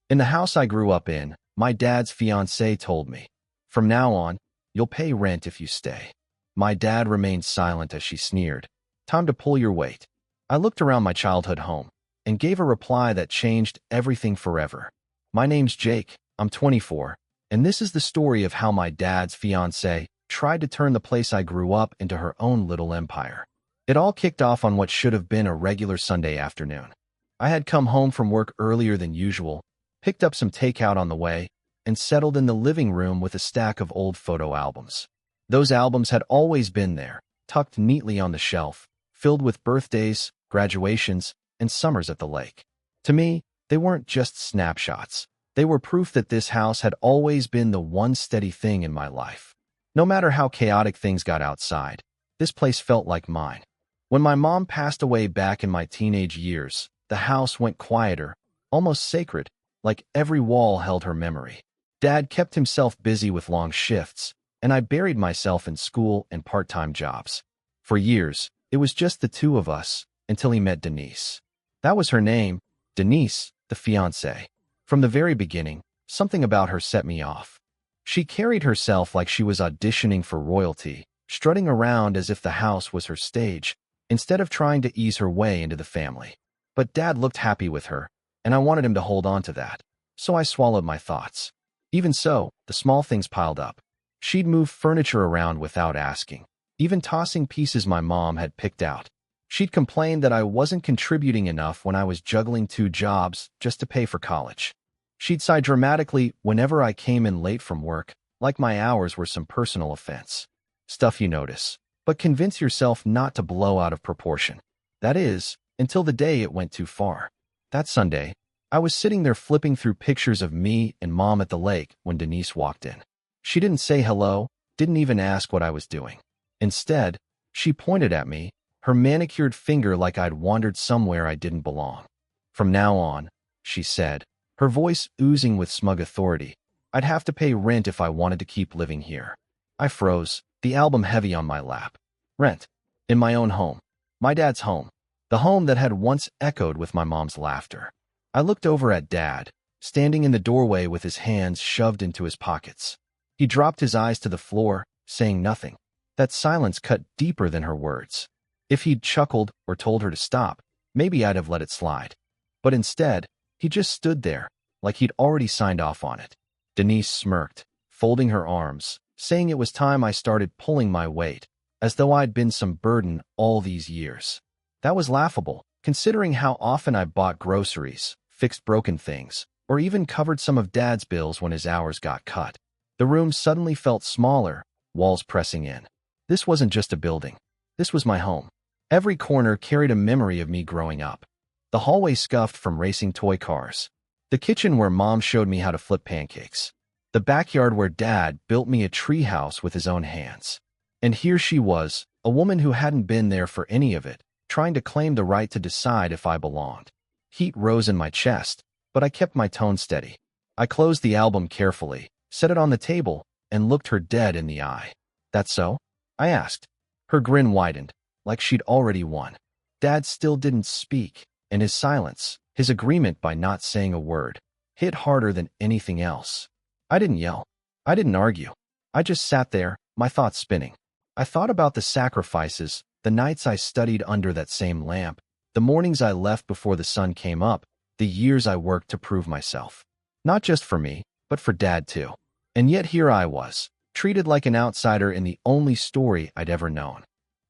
In the house I grew up in, my dad's fiancée told me, "From now on, you'll pay rent if you stay." My dad remained silent as she sneered, "Time to pull your weight." I looked around my childhood home and gave a reply that changed everything forever. "My name's Jake, I'm 24, and this is the story of how my dad's fiancée tried to turn the place I grew up into her own little empire." It all kicked off on what should have been a regular Sunday afternoon. I had come home from work earlier than usual, picked up some takeout on the way, and settled in the living room with a stack of old photo albums. Those albums had always been there, tucked neatly on the shelf, filled with birthdays, graduations, and summers at the lake. To me, they weren't just snapshots. They were proof that this house had always been the one steady thing in my life. No matter how chaotic things got outside, this place felt like mine. When my mom passed away back in my teenage years, the house went quieter, almost sacred, like every wall held her memory. Dad kept himself busy with long shifts, and I buried myself in school and part-time jobs. For years, it was just the two of us, until he met Denise. That was her name, Denise, the fiancée. From the very beginning, something about her set me off. She carried herself like she was auditioning for royalty, strutting around as if the house was her stage, instead of trying to ease her way into the family. But Dad looked happy with her, and I wanted him to hold on to that, so I swallowed my thoughts. Even so, the small things piled up. She'd move furniture around without asking, even tossing pieces my mom had picked out. She'd complain that I wasn't contributing enough when I was juggling 2 jobs just to pay for college. She'd sigh dramatically whenever I came in late from work, like my hours were some personal offense. Stuff you notice, but convince yourself not to blow out of proportion. That is, until the day it went too far. That Sunday, I was sitting there flipping through pictures of me and Mom at the lake when Denise walked in. She didn't say hello, didn't even ask what I was doing. Instead, she pointed at me, her manicured finger like I'd wandered somewhere I didn't belong. "From now on," she said, her voice oozing with smug authority, "I'd have to pay rent if I wanted to keep living here." I froze, the album heavy on my lap. Rent. In my own home. My dad's home. The home that had once echoed with my mom's laughter. I looked over at Dad, standing in the doorway with his hands shoved into his pockets. He dropped his eyes to the floor, saying nothing. That silence cut deeper than her words. If he'd chuckled or told her to stop, maybe I'd have let it slide. But instead, he just stood there, like he'd already signed off on it. Denise smirked, folding her arms, saying it was time I started pulling my weight, as though I'd been some burden all these years. That was laughable, considering how often I bought groceries, fixed broken things, or even covered some of Dad's bills when his hours got cut. The room suddenly felt smaller, walls pressing in. This wasn't just a building. This was my home. Every corner carried a memory of me growing up. The hallway scuffed from racing toy cars. The kitchen where Mom showed me how to flip pancakes. The backyard where Dad built me a treehouse with his own hands. And here she was, a woman who hadn't been there for any of it, trying to claim the right to decide if I belonged. Heat rose in my chest, but I kept my tone steady. I closed the album carefully, set it on the table, and looked her dead in the eye. "That so?" I asked. Her grin widened, like she'd already won. Dad still didn't speak, and his silence, his agreement by not saying a word, hit harder than anything else. I didn't yell. I didn't argue. I just sat there, my thoughts spinning. I thought about the sacrifices, the nights I studied under that same lamp, the mornings I left before the sun came up, the years I worked to prove myself. Not just for me, but for Dad too. And yet here I was, treated like an outsider in the only story I'd ever known.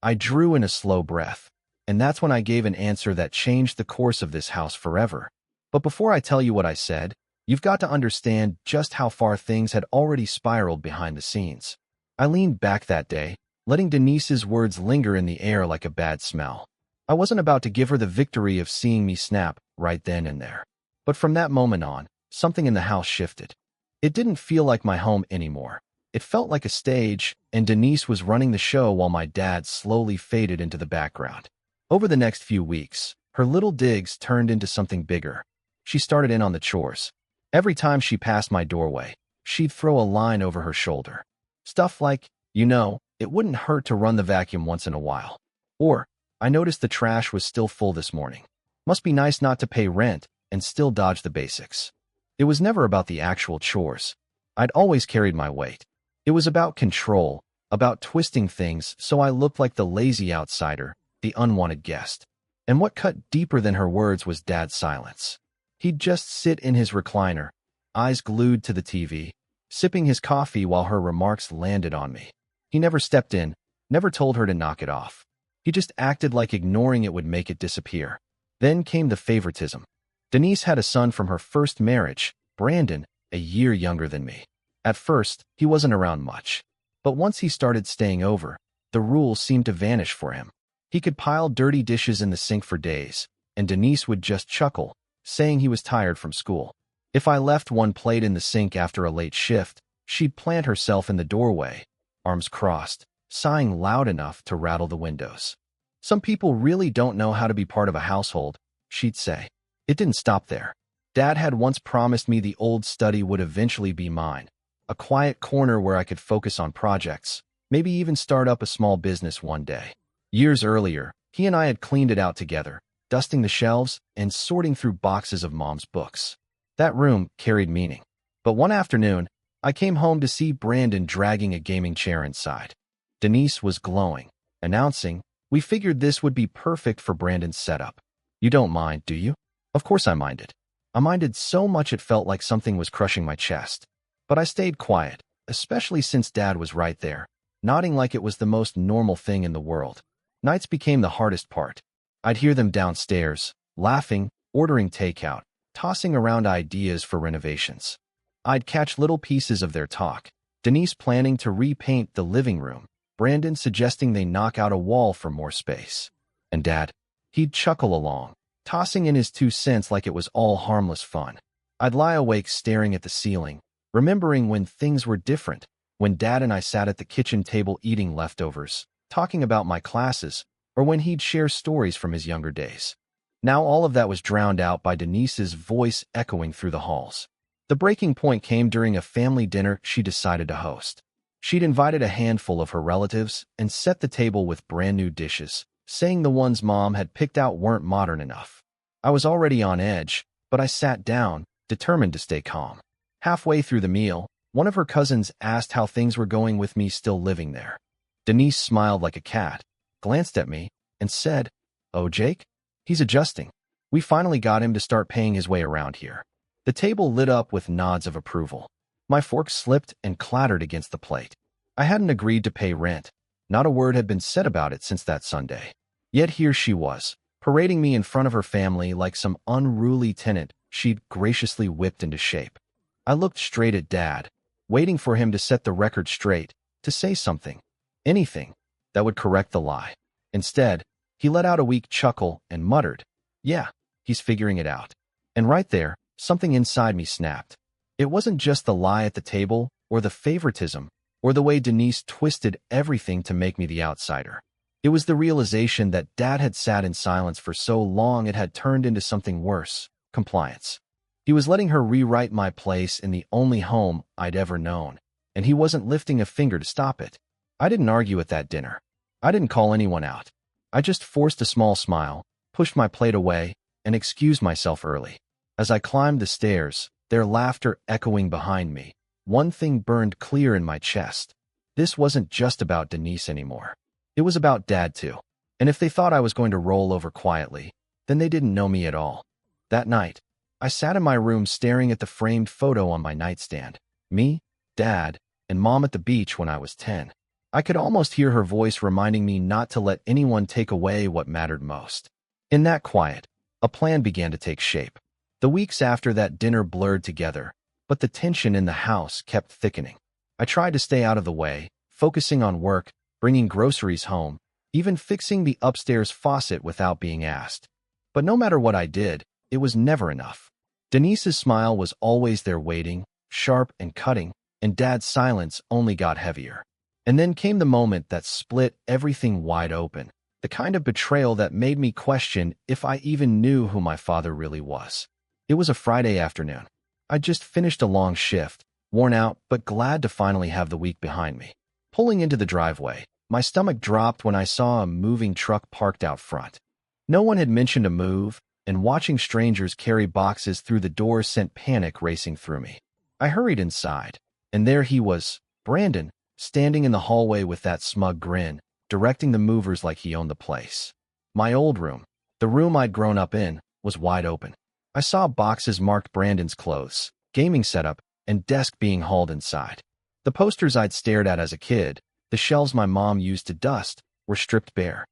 I drew in a slow breath, and that's when I gave an answer that changed the course of this house forever. But before I tell you what I said, you've got to understand just how far things had already spiraled behind the scenes. I leaned back that day, letting Denise's words linger in the air like a bad smell. I wasn't about to give her the victory of seeing me snap right then and there. But from that moment on, something in the house shifted. It didn't feel like my home anymore. It felt like a stage, and Denise was running the show while my dad slowly faded into the background. Over the next few weeks, her little digs turned into something bigger. She started in on the chores. Every time she passed my doorway, she'd throw a line over her shoulder. Stuff like, it wouldn't hurt to run the vacuum once in a while. Or, I noticed the trash was still full this morning. Must be nice not to pay rent and still dodge the basics. It was never about the actual chores. I'd always carried my weight. It was about control, about twisting things so I looked like the lazy outsider, the unwanted guest. And what cut deeper than her words was Dad's silence. He'd just sit in his recliner, eyes glued to the TV, sipping his coffee while her remarks landed on me. He never stepped in, never told her to knock it off. He just acted like ignoring it would make it disappear. Then came the favoritism. Denise had a son from her first marriage, Brandon, a year younger than me. At first, he wasn't around much. But once he started staying over, the rules seemed to vanish for him. He could pile dirty dishes in the sink for days, and Denise would just chuckle, saying he was tired from school. If I left one plate in the sink after a late shift, she'd plant herself in the doorway, arms crossed, sighing loud enough to rattle the windows. "Some people really don't know how to be part of a household," she'd say. It didn't stop there. Dad had once promised me the old study would eventually be mine, a quiet corner where I could focus on projects, maybe even start up a small business one day. Years earlier, he and I had cleaned it out together, dusting the shelves and sorting through boxes of Mom's books. That room carried meaning. But one afternoon, I came home to see Brandon dragging a gaming chair inside. Denise was glowing, announcing, "We figured this would be perfect for Brandon's setup. You don't mind, do you?" Of course I minded. I minded so much it felt like something was crushing my chest. But I stayed quiet, especially since Dad was right there, nodding like it was the most normal thing in the world. Nights became the hardest part. I'd hear them downstairs, laughing, ordering takeout, tossing around ideas for renovations. I'd catch little pieces of their talk. Denise planning to repaint the living room, Brandon suggesting they knock out a wall for more space. And Dad, he'd chuckle along, tossing in his 2 cents like it was all harmless fun. I'd lie awake staring at the ceiling, remembering when things were different, when Dad and I sat at the kitchen table eating leftovers, talking about my classes, or when he'd share stories from his younger days. Now all of that was drowned out by Denise's voice echoing through the halls. The breaking point came during a family dinner she decided to host. She'd invited a handful of her relatives and set the table with brand new dishes, saying the ones Mom had picked out weren't modern enough. I was already on edge, but I sat down, determined to stay calm. Halfway through the meal, one of her cousins asked how things were going with me still living there. Denise smiled like a cat, glanced at me, and said, "Oh, Jake? He's adjusting. We finally got him to start paying his way around here." The table lit up with nods of approval. My fork slipped and clattered against the plate. I hadn't agreed to pay rent. Not a word had been said about it since that Sunday. Yet here she was, parading me in front of her family like some unruly tenant she'd graciously whipped into shape. I looked straight at Dad, waiting for him to set the record straight, to say something, anything, that would correct the lie. Instead, he let out a weak chuckle and muttered, "Yeah, he's figuring it out." And right there, something inside me snapped. It wasn't just the lie at the table, or the favoritism, or the way Denise twisted everything to make me the outsider. It was the realization that Dad had sat in silence for so long it had turned into something worse, compliance. He was letting her rewrite my place in the only home I'd ever known, and he wasn't lifting a finger to stop it. I didn't argue at that dinner. I didn't call anyone out. I just forced a small smile, pushed my plate away, and excused myself early. As I climbed the stairs, their laughter echoing behind me, one thing burned clear in my chest. This wasn't just about Denise anymore. It was about Dad too. And if they thought I was going to roll over quietly, then they didn't know me at all. That night, I sat in my room staring at the framed photo on my nightstand. Me, Dad, and Mom at the beach when I was 10. I could almost hear her voice reminding me not to let anyone take away what mattered most. In that quiet, a plan began to take shape. The weeks after that dinner blurred together, but the tension in the house kept thickening. I tried to stay out of the way, focusing on work, bringing groceries home, even fixing the upstairs faucet without being asked. But no matter what I did, it was never enough. Denise's smile was always there waiting, sharp and cutting, and Dad's silence only got heavier. And then came the moment that split everything wide open, the kind of betrayal that made me question if I even knew who my father really was. It was a Friday afternoon. I'd just finished a long shift, worn out but glad to finally have the week behind me. Pulling into the driveway, my stomach dropped when I saw a moving truck parked out front. No one had mentioned a move, and watching strangers carry boxes through the door sent panic racing through me. I hurried inside, and there he was, Brandon, standing in the hallway with that smug grin, directing the movers like he owned the place. My old room, the room I'd grown up in, was wide open. I saw boxes marked Brandon's clothes, gaming setup, and desk being hauled inside. The posters I'd stared at as a kid, the shelves my mom used to dust, were stripped bare.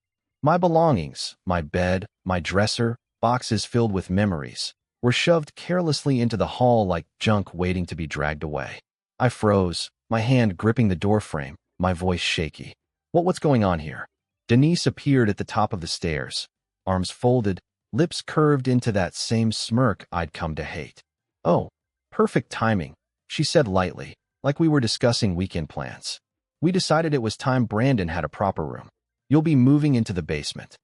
My belongings, my bed, my dresser, boxes filled with memories, were shoved carelessly into the hall like junk waiting to be dragged away. I froze, my hand gripping the doorframe, my voice shaky. What's going on here? Denise appeared at the top of the stairs, arms folded, lips curved into that same smirk I'd come to hate. "Oh, perfect timing," she said lightly, like we were discussing weekend plans. "We decided it was time Brandon had a proper room. You'll be moving into the basement."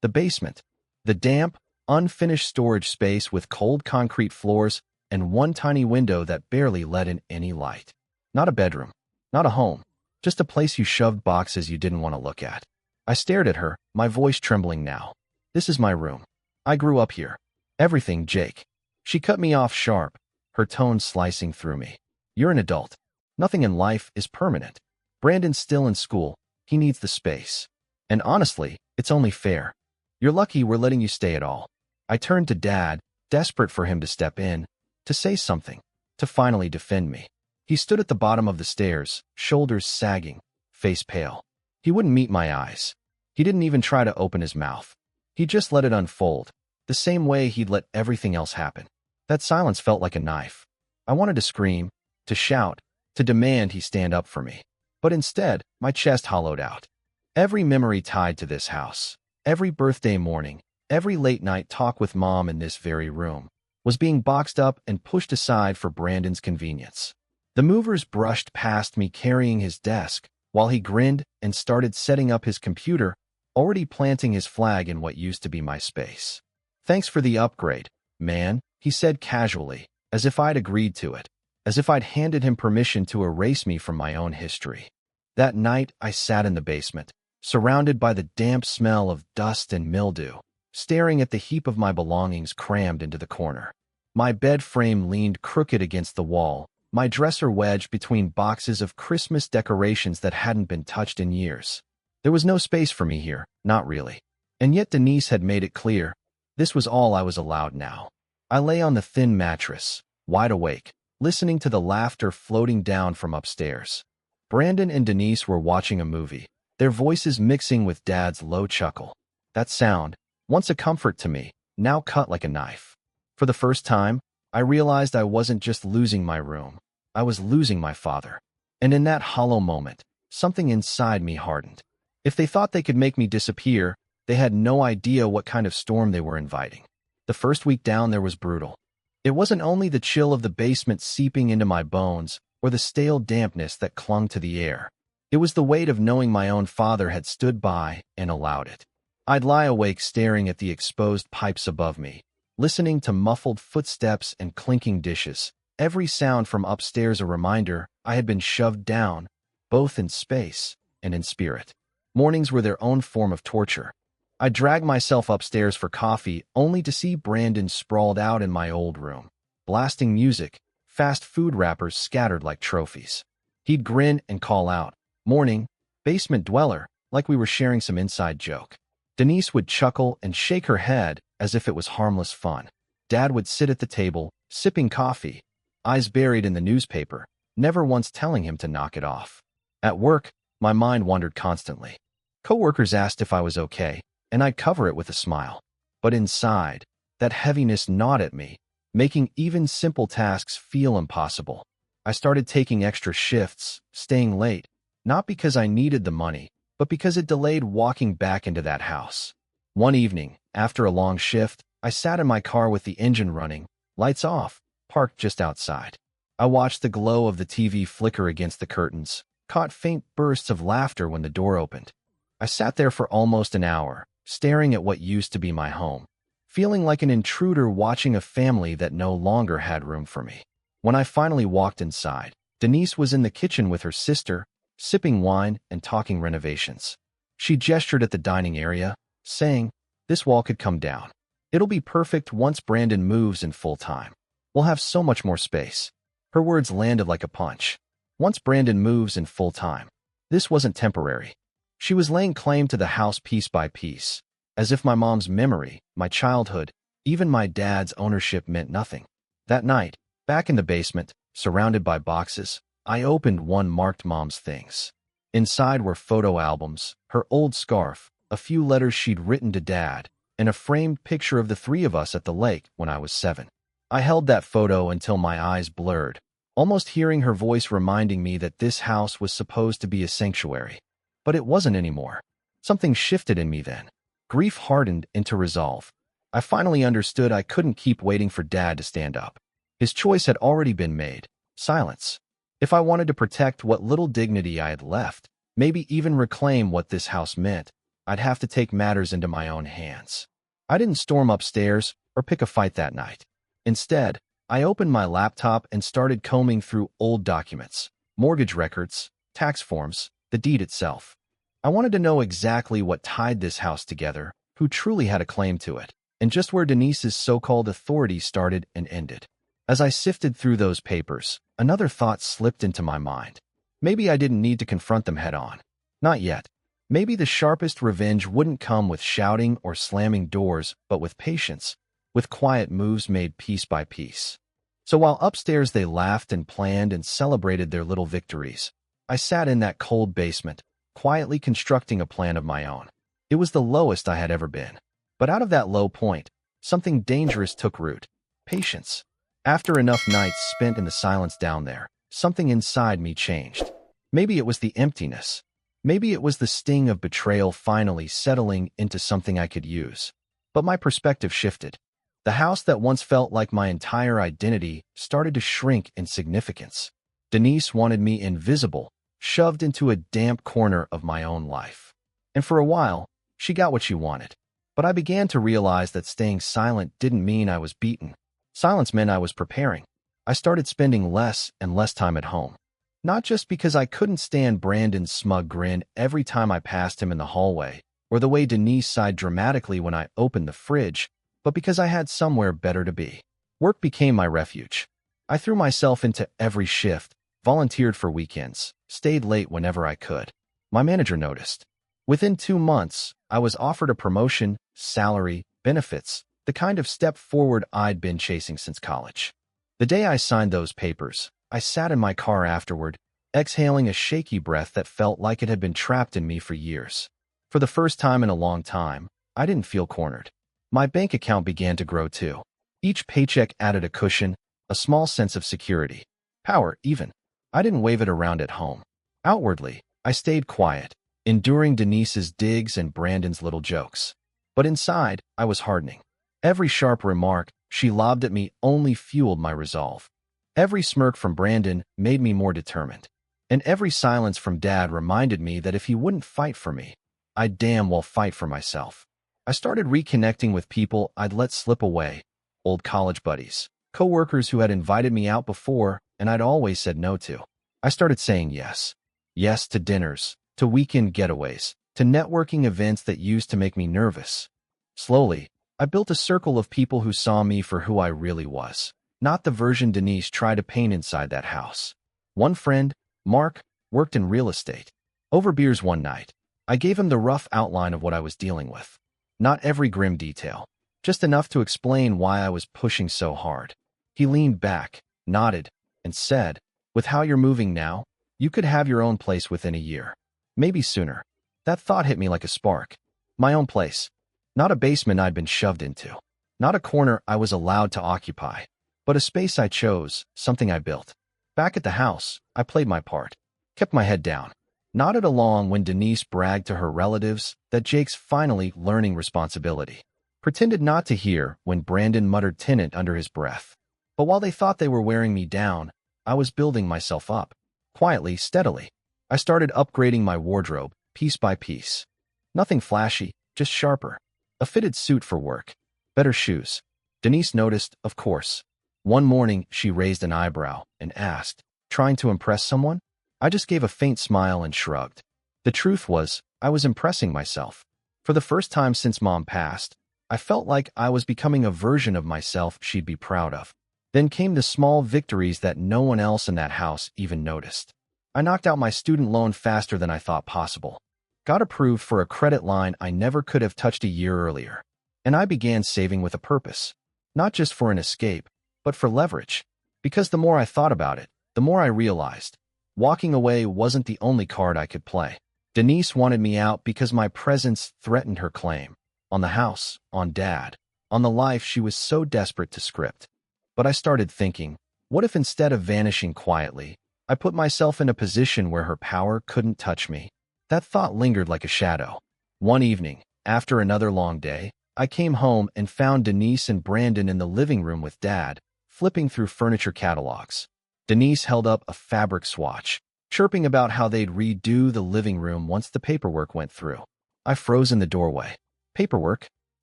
The basement. The damp, unfinished storage space with cold concrete floors and one tiny window that barely let in any light. Not a bedroom. Not a home. Just a place you shoved boxes you didn't want to look at. I stared at her, my voice trembling now. "This is my room. I grew up here. Everything, Jake." She cut me off sharp, her tone slicing through me. "You're an adult. Nothing in life is permanent. Brandon's still in school. He needs the space. And honestly, it's only fair. You're lucky we're letting you stay at all." I turned to Dad, desperate for him to step in, to say something, to finally defend me. He stood at the bottom of the stairs, shoulders sagging, face pale. He wouldn't meet my eyes. He didn't even try to open his mouth. He just let it unfold, the same way he'd let everything else happen. That silence felt like a knife. I wanted to scream, to shout, to demand he stand up for me. But instead, my chest hollowed out. Every memory tied to this house, every birthday morning, every late-night talk with Mom in this very room, was being boxed up and pushed aside for Brandon's convenience. The movers brushed past me carrying his desk, while he grinned and started setting up his computer, already planting his flag in what used to be my space. "Thanks for the upgrade, man," he said casually, as if I'd agreed to it, as if I'd handed him permission to erase me from my own history. That night, I sat in the basement, surrounded by the damp smell of dust and mildew, staring at the heap of my belongings crammed into the corner. My bed frame leaned crooked against the wall, my dresser wedged between boxes of Christmas decorations that hadn't been touched in years. There was no space for me here, not really. And yet Denise had made it clear. This was all I was allowed now. I lay on the thin mattress, wide awake, listening to the laughter floating down from upstairs. Brandon and Denise were watching a movie, their voices mixing with Dad's low chuckle. That sound, once a comfort to me, now cut like a knife. For the first time, I realized I wasn't just losing my room. I was losing my father. And in that hollow moment, something inside me hardened. If they thought they could make me disappear, they had no idea what kind of storm they were inviting. The first week down there was brutal. It wasn't only the chill of the basement seeping into my bones or the stale dampness that clung to the air. It was the weight of knowing my own father had stood by and allowed it. I'd lie awake staring at the exposed pipes above me, listening to muffled footsteps and clinking dishes, every sound from upstairs a reminder I had been shoved down, both in space and in spirit. Mornings were their own form of torture. I dragged myself upstairs for coffee only to see Brandon sprawled out in my old room, blasting music, fast food wrappers scattered like trophies. He'd grin and call out, "Morning, basement dweller," like we were sharing some inside joke. Denise would chuckle and shake her head as if it was harmless fun. Dad would sit at the table, sipping coffee, eyes buried in the newspaper, never once telling him to knock it off. At work, my mind wandered constantly. Coworkers asked if I was okay, and I'd cover it with a smile. But inside, that heaviness gnawed at me, making even simple tasks feel impossible. I started taking extra shifts, staying late, not because I needed the money, but because it delayed walking back into that house. One evening, after a long shift, I sat in my car with the engine running, lights off, parked just outside. I watched the glow of the TV flicker against the curtains, caught faint bursts of laughter when the door opened. I sat there for almost an hour, staring at what used to be my home, feeling like an intruder watching a family that no longer had room for me. When I finally walked inside, Denise was in the kitchen with her sister, sipping wine and talking renovations. She gestured at the dining area, saying, "This wall could come down." It'll be perfect once Brandon moves in full time. We'll have so much more space. Her words landed like a punch. Once Brandon moves in full time. This wasn't temporary. She was laying claim to the house piece by piece, as if my mom's memory, my childhood, even my dad's ownership meant nothing. That night, back in the basement, surrounded by boxes, I opened one marked Mom's things. Inside were photo albums, her old scarf, a few letters she'd written to Dad, and a framed picture of the three of us at the lake when I was 7. I held that photo until my eyes blurred, almost hearing her voice reminding me that this house was supposed to be a sanctuary. But it wasn't anymore. Something shifted in me then. Grief hardened into resolve. I finally understood I couldn't keep waiting for Dad to stand up. His choice had already been made. Silence. If I wanted to protect what little dignity I had left, maybe even reclaim what this house meant, I'd have to take matters into my own hands. I didn't storm upstairs or pick a fight that night. Instead, I opened my laptop and started combing through old documents, mortgage records, tax forms, the deed itself. I wanted to know exactly what tied this house together, who truly had a claim to it, and just where Denise's so-called authority started and ended. As I sifted through those papers, another thought slipped into my mind. Maybe I didn't need to confront them head-on. Not yet. Maybe the sharpest revenge wouldn't come with shouting or slamming doors, but with patience, with quiet moves made piece by piece. So while upstairs they laughed and planned and celebrated their little victories, I sat in that cold basement, quietly constructing a plan of my own. It was the lowest I had ever been. But out of that low point, something dangerous took root. Patience. After enough nights spent in the silence down there, something inside me changed. Maybe it was the emptiness. Maybe it was the sting of betrayal finally settling into something I could use. But my perspective shifted. The house that once felt like my entire identity started to shrink in significance. Denise wanted me invisible, shoved into a damp corner of my own life. And for a while, she got what she wanted. But I began to realize that staying silent didn't mean I was beaten. Silence meant I was preparing. I started spending less and less time at home. Not just because I couldn't stand Brandon's smug grin every time I passed him in the hallway, or the way Denise sighed dramatically when I opened the fridge, but because I had somewhere better to be. Work became my refuge. I threw myself into every shift, volunteered for weekends, stayed late whenever I could. My manager noticed. Within 2 months, I was offered a promotion, salary, benefits, the kind of step forward I'd been chasing since college. The day I signed those papers, I sat in my car afterward, exhaling a shaky breath that felt like it had been trapped in me for years. For the first time in a long time, I didn't feel cornered. My bank account began to grow too. Each paycheck added a cushion, a small sense of security. Power, even. I didn't wave it around at home. Outwardly, I stayed quiet, enduring Denise's digs and Brandon's little jokes. But inside, I was hardening. Every sharp remark she lobbed at me only fueled my resolve. Every smirk from Brandon made me more determined. And every silence from Dad reminded me that if he wouldn't fight for me, I'd damn well fight for myself. I started reconnecting with people I'd let slip away, old college buddies, coworkers who had invited me out before and I'd always said no to. I started saying yes. Yes to dinners, to weekend getaways, to networking events that used to make me nervous. Slowly, I built a circle of people who saw me for who I really was, not the version Denise tried to paint inside that house. One friend, Mark, worked in real estate. Over beers one night, I gave him the rough outline of what I was dealing with. Not every grim detail, just enough to explain why I was pushing so hard. He leaned back, nodded, and said, "With how you're moving now, you could have your own place within a year. Maybe sooner." That thought hit me like a spark. My own place. Not a basement I'd been shoved into. Not a corner I was allowed to occupy. But a space I chose, something I built. Back at the house, I played my part. Kept my head down. Nodded along when Denise bragged to her relatives that Jake's finally learning responsibility. Pretended not to hear when Brandon muttered tenant under his breath. But while they thought they were wearing me down, I was building myself up. Quietly, steadily. I started upgrading my wardrobe, piece by piece. Nothing flashy, just sharper. A fitted suit for work. Better shoes. Denise noticed, of course. One morning, she raised an eyebrow and asked, "Trying to impress someone?" I just gave a faint smile and shrugged. The truth was, I was impressing myself. For the first time since Mom passed, I felt like I was becoming a version of myself she'd be proud of. Then came the small victories that no one else in that house even noticed. I knocked out my student loan faster than I thought possible. Got approved for a credit line I never could have touched a year earlier. And I began saving with a purpose. Not just for an escape, but for leverage. Because the more I thought about it, the more I realized walking away wasn't the only card I could play. Denise wanted me out because my presence threatened her claim. On the house, on Dad, on the life she was so desperate to script. But I started thinking, what if instead of vanishing quietly, I put myself in a position where her power couldn't touch me? That thought lingered like a shadow. One evening, after another long day, I came home and found Denise and Brandon in the living room with Dad, flipping through furniture catalogs. Denise held up a fabric swatch, chirping about how they'd redo the living room once the paperwork went through. I froze in the doorway. Paperwork?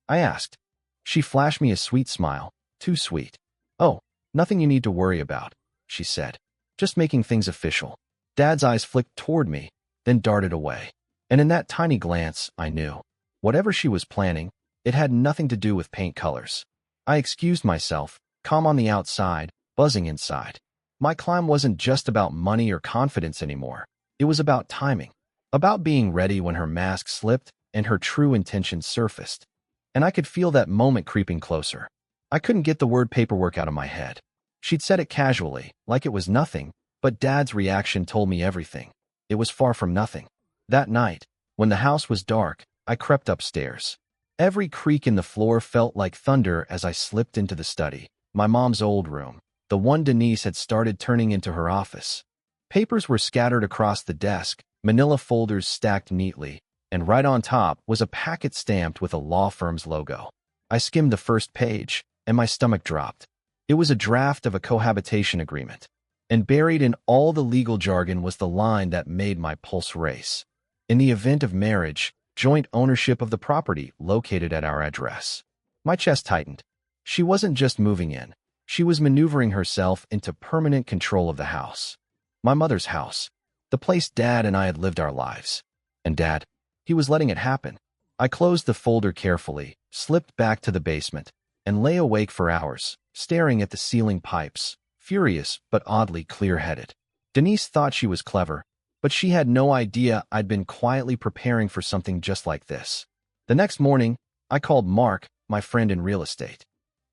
I asked. She flashed me a sweet smile, too sweet. Oh, nothing you need to worry about, she said. Just making things official. Dad's eyes flicked toward me, then darted away. And in that tiny glance, I knew. Whatever she was planning, it had nothing to do with paint colors. I excused myself, calm on the outside, buzzing inside. My climb wasn't just about money or confidence anymore. It was about timing. About being ready when her mask slipped and her true intentions surfaced. And I could feel that moment creeping closer. I couldn't get the word paperwork out of my head. She'd said it casually, like it was nothing, but Dad's reaction told me everything. It was far from nothing. That night, when the house was dark, I crept upstairs. Every creak in the floor felt like thunder as I slipped into the study, my mom's old room, the one Denise had started turning into her office. Papers were scattered across the desk, manila folders stacked neatly, and right on top was a packet stamped with a law firm's logo. I skimmed the first page, and my stomach dropped. It was a draft of a cohabitation agreement, and buried in all the legal jargon was the line that made my pulse race. In the event of marriage, joint ownership of the property located at our address. My chest tightened. She wasn't just moving in. She was maneuvering herself into permanent control of the house. My mother's house. The place Dad and I had lived our lives. And Dad, he was letting it happen. I closed the folder carefully, slipped back to the basement, and lay awake for hours, staring at the ceiling pipes, furious but oddly clear-headed. Denise thought she was clever, but she had no idea I'd been quietly preparing for something just like this. The next morning, I called Mark, my friend in real estate.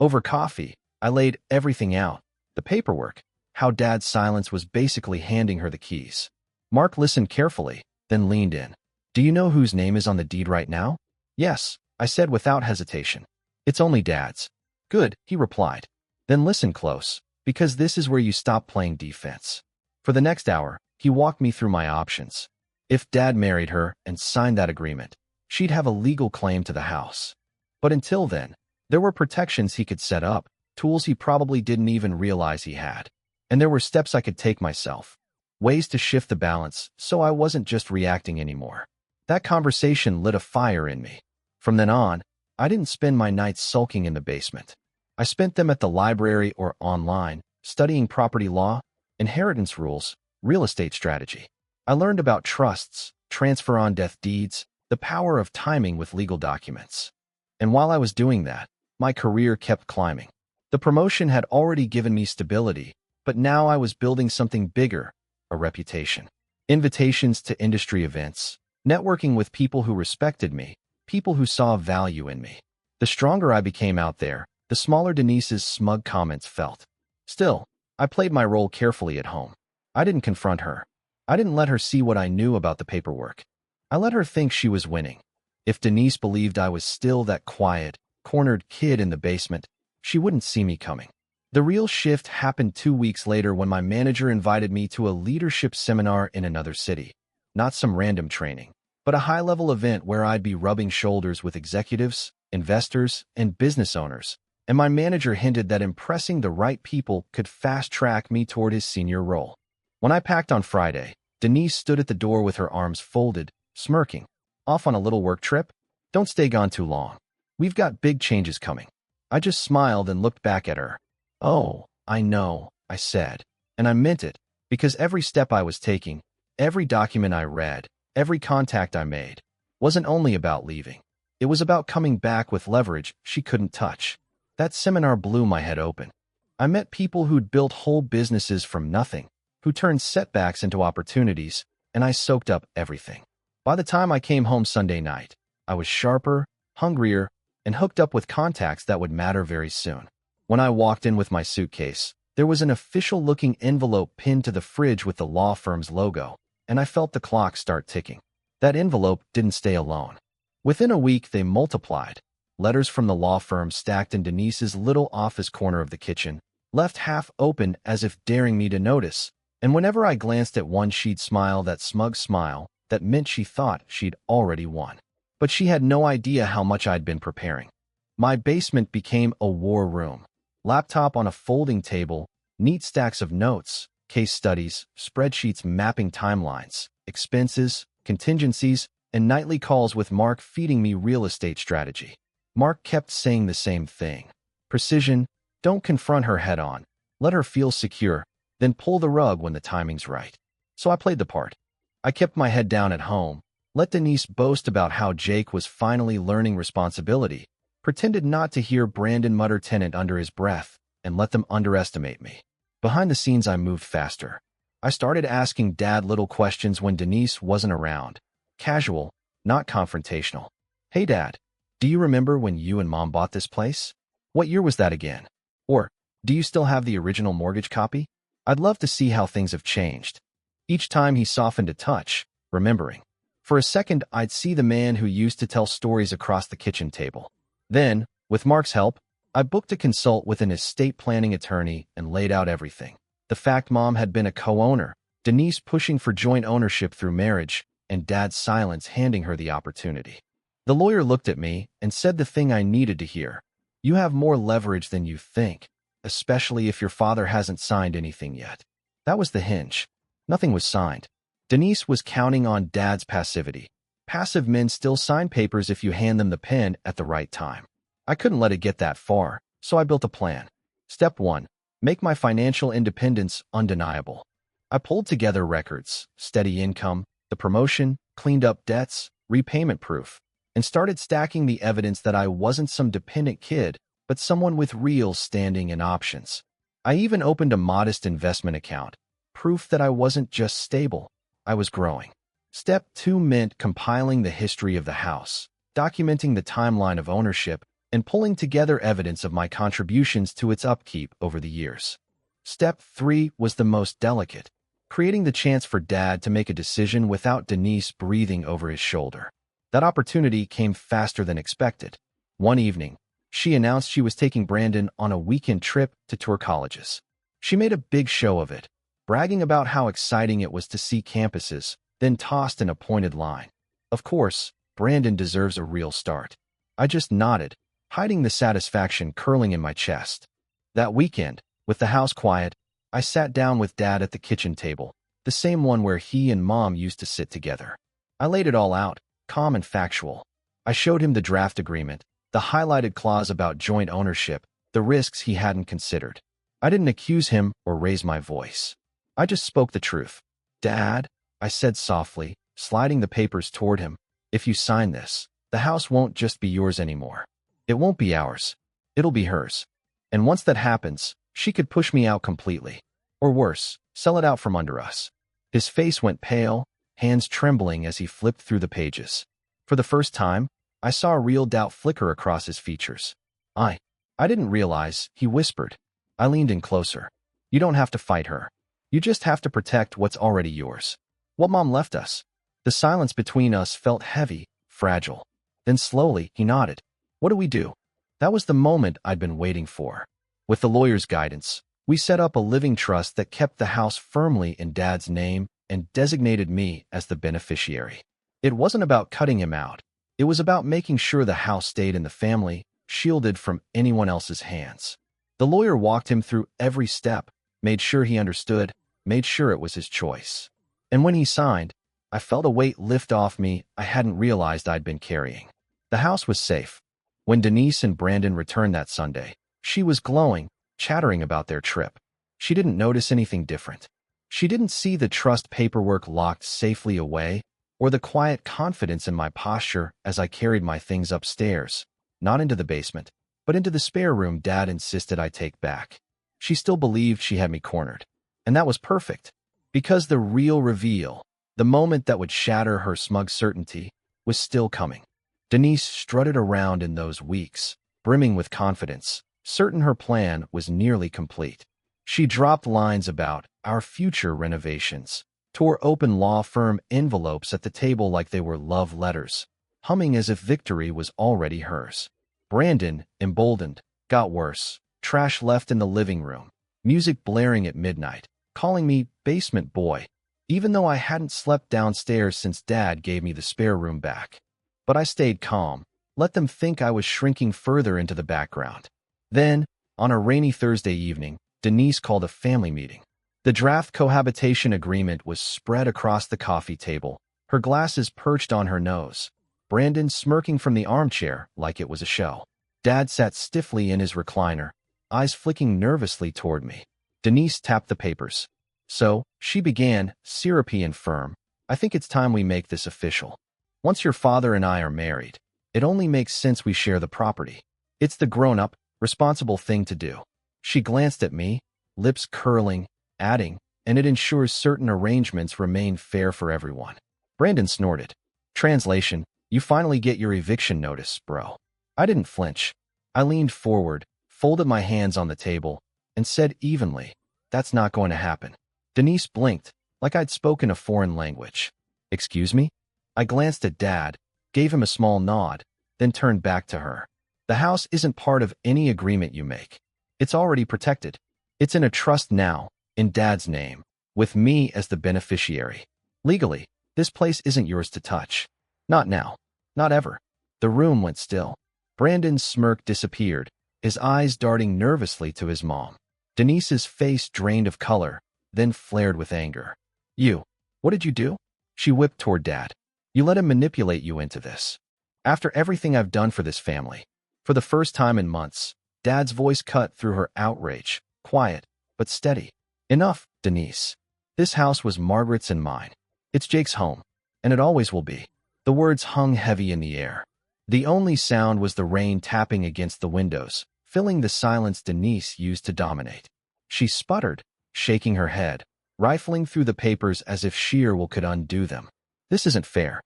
Over coffee, I laid everything out, the paperwork, how Dad's silence was basically handing her the keys. Mark listened carefully, then leaned in. Do you know whose name is on the deed right now? Yes, I said without hesitation. It's only Dad's. Good, he replied. Then listen close, because this is where you stop playing defense. For the next hour, he walked me through my options. If Dad married her and signed that agreement, she'd have a legal claim to the house. But until then, there were protections he could set up, tools he probably didn't even realize he had. And there were steps I could take myself. Ways to shift the balance so I wasn't just reacting anymore. That conversation lit a fire in me. From then on, I didn't spend my nights sulking in the basement. I spent them at the library or online, studying property law, inheritance rules, real estate strategy. I learned about trusts, transfer on death deeds, the power of timing with legal documents. And while I was doing that, my career kept climbing. The promotion had already given me stability, but now I was building something bigger, a reputation. Invitations to industry events, networking with people who respected me, people who saw value in me. The stronger I became out there, the smaller Denise's smug comments felt. Still, I played my role carefully at home. I didn't confront her. I didn't let her see what I knew about the paperwork. I let her think she was winning. If Denise believed I was still that quiet, cornered kid in the basement, she wouldn't see me coming. The real shift happened 2 weeks later when my manager invited me to a leadership seminar in another city. Not some random training, but a high-level event where I'd be rubbing shoulders with executives, investors, and business owners. And my manager hinted that impressing the right people could fast-track me toward his senior role. When I packed on Friday, Denise stood at the door with her arms folded, smirking. Off on a little work trip? Don't stay gone too long. We've got big changes coming. I just smiled and looked back at her. Oh, I know, I said. And I meant it, because every step I was taking, every document I read, every contact I made, wasn't only about leaving. It was about coming back with leverage she couldn't touch. That seminar blew my head open. I met people who'd built whole businesses from nothing, who turned setbacks into opportunities, and I soaked up everything. By the time I came home Sunday night, I was sharper, hungrier, and hooked up with contacts that would matter very soon. When I walked in with my suitcase, there was an official-looking envelope pinned to the fridge with the law firm's logo, and I felt the clock start ticking. That envelope didn't stay alone. Within a week, they multiplied. Letters from the law firm stacked in Denise's little office corner of the kitchen, left half open as if daring me to notice, and whenever I glanced at one, she'd smile, that smug smile that meant she thought she'd already won. But she had no idea how much I'd been preparing. My basement became a war room. Laptop on a folding table, neat stacks of notes, case studies, spreadsheets mapping timelines, expenses, contingencies, and nightly calls with Mark feeding me real estate strategy. Mark kept saying the same thing. Precision, don't confront her head on. Let her feel secure, then pull the rug when the timing's right. So I played the part. I kept my head down at home, let Denise boast about how Jake was finally learning responsibility, pretended not to hear Brandon mutter tenant under his breath, and let them underestimate me. Behind the scenes, I moved faster. I started asking Dad little questions when Denise wasn't around. Casual, not confrontational. Hey Dad, do you remember when you and Mom bought this place? What year was that again? Or, do you still have the original mortgage copy? I'd love to see how things have changed. Each time he softened a touch, remembering. For a second, I'd see the man who used to tell stories across the kitchen table. Then, with Mark's help, I booked a consult with an estate planning attorney and laid out everything. The fact Mom had been a co-owner, Denise pushing for joint ownership through marriage, and Dad's silence handing her the opportunity. The lawyer looked at me and said the thing I needed to hear. You have more leverage than you think, especially if your father hasn't signed anything yet. That was the hinge. Nothing was signed. Denise was counting on Dad's passivity. Passive men still sign papers if you hand them the pen at the right time. I couldn't let it get that far, so I built a plan. Step 1. Make my financial independence undeniable. I pulled together records, steady income, the promotion, cleaned up debts, repayment proof, and started stacking the evidence that I wasn't some dependent kid, but someone with real standing and options. I even opened a modest investment account, proof that I wasn't just stable, I was growing. Step 2 meant compiling the history of the house, documenting the timeline of ownership, and pulling together evidence of my contributions to its upkeep over the years. Step 3 was the most delicate, creating the chance for Dad to make a decision without Denise breathing over his shoulder. That opportunity came faster than expected. One evening, she announced she was taking Brandon on a weekend trip to tour colleges. She made a big show of it, bragging about how exciting it was to see campuses, then tossed an appointed line. Of course, Brandon deserves a real start. I just nodded, hiding the satisfaction curling in my chest. That weekend, with the house quiet, I sat down with Dad at the kitchen table, the same one where he and Mom used to sit together. I laid it all out, calm and factual. I showed him the draft agreement, the highlighted clause about joint ownership, the risks he hadn't considered. I didn't accuse him or raise my voice. I just spoke the truth. Dad, I said softly, sliding the papers toward him, if you sign this, the house won't just be yours anymore. It won't be ours. It'll be hers. And once that happens, she could push me out completely. Or worse, sell it out from under us. His face went pale, hands trembling as he flipped through the pages. For the first time, I saw a real doubt flicker across his features. I didn't realize, he whispered. I leaned in closer. You don't have to fight her. You just have to protect what's already yours. What Mom left us. The silence between us felt heavy, fragile. Then slowly, he nodded. What do we do? That was the moment I'd been waiting for. With the lawyer's guidance, we set up a living trust that kept the house firmly in Dad's name and designated me as the beneficiary. It wasn't about cutting him out. It was about making sure the house stayed in the family, shielded from anyone else's hands. The lawyer walked him through every step, made sure he understood, made sure it was his choice. And when he signed, I felt a weight lift off me I hadn't realized I'd been carrying. The house was safe. When Denise and Brandon returned that Sunday, she was glowing, chattering about their trip. She didn't notice anything different. She didn't see the trust paperwork locked safely away, or the quiet confidence in my posture as I carried my things upstairs, not into the basement, but into the spare room Dad insisted I take back. She still believed she had me cornered, and that was perfect, because the real reveal, the moment that would shatter her smug certainty, was still coming. Denise strutted around in those weeks, brimming with confidence, certain her plan was nearly complete. She dropped lines about our future renovations, tore open law firm envelopes at the table like they were love letters, humming as if victory was already hers. Brandon, emboldened, got worse. Trash left in the living room, music blaring at midnight, calling me basement boy, even though I hadn't slept downstairs since Dad gave me the spare room back. But I stayed calm, let them think I was shrinking further into the background. Then, on a rainy Thursday evening, Denise called a family meeting. The draft cohabitation agreement was spread across the coffee table, her glasses perched on her nose, Brandon smirking from the armchair like it was a show. Dad sat stiffly in his recliner, eyes flicking nervously toward me. Denise tapped the papers. So, she began, syrupy and firm, I think it's time we make this official. Once your father and I are married, it only makes sense we share the property. It's the grown-up, responsible thing to do. She glanced at me, lips curling, adding, and it ensures certain arrangements remain fair for everyone. Brandon snorted. Translation, you finally get your eviction notice, bro. I didn't flinch. I leaned forward, folded my hands on the table, and said evenly, that's not going to happen. Denise blinked, like I'd spoken a foreign language. Excuse me? I glanced at Dad, gave him a small nod, then turned back to her. The house isn't part of any agreement you make. It's already protected. It's in a trust now, in Dad's name, with me as the beneficiary. Legally, this place isn't yours to touch. Not now. Not ever. The room went still. Brandon's smirk disappeared, his eyes darting nervously to his mom. Denise's face drained of color, then flared with anger. You. What did you do? She whipped toward Dad. You let him manipulate you into this. After everything I've done for this family. For the first time in months, Dad's voice cut through her outrage, quiet, but steady. Enough, Denise. This house was Margaret's and mine. It's Jake's home, and it always will be. The words hung heavy in the air. The only sound was the rain tapping against the windows, filling the silence Denise used to dominate. She sputtered, shaking her head, rifling through the papers as if sheer will could undo them. This isn't fair.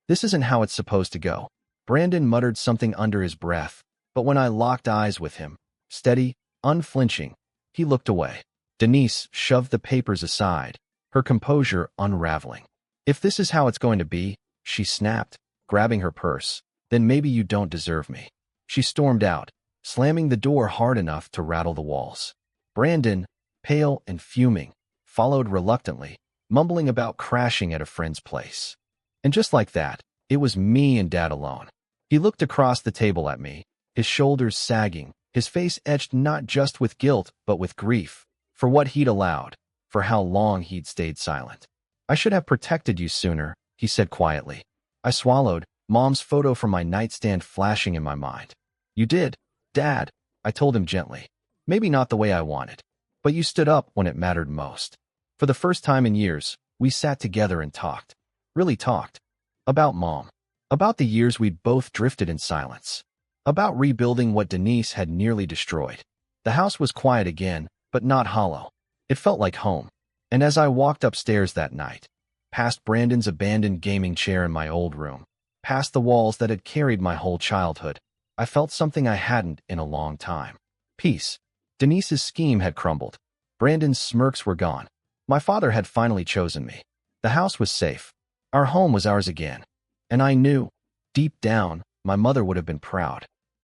This isn't how it's supposed to go. Brandon muttered something under his breath, but when I locked eyes with him, steady, unflinching, he looked away. Denise shoved the papers aside, her composure unraveling. If this is how it's going to be, she snapped, grabbing her purse, then maybe you don't deserve me. She stormed out, slamming the door hard enough to rattle the walls. Brandon, pale and fuming, followed reluctantly, mumbling about crashing at a friend's place. And just like that, it was me and Dad alone. He looked across the table at me, his shoulders sagging, his face etched not just with guilt but with grief, for what he'd allowed, for how long he'd stayed silent. I should have protected you sooner, he said quietly. I swallowed, Mom's photo from my nightstand flashing in my mind. You did, Dad, I told him gently. Maybe not the way I wanted, but you stood up when it mattered most. For the first time in years, we sat together and talked. Really talked. About Mom. About the years we'd both drifted in silence. About rebuilding what Denise had nearly destroyed. The house was quiet again, but not hollow. It felt like home. And as I walked upstairs that night, past Brandon's abandoned gaming chair in my old room, past the walls that had carried my whole childhood, I felt something I hadn't in a long time. Peace. Denise's scheme had crumbled. Brandon's smirks were gone. My father had finally chosen me. The house was safe. Our home was ours again. And I knew, deep down, my mother would have been proud.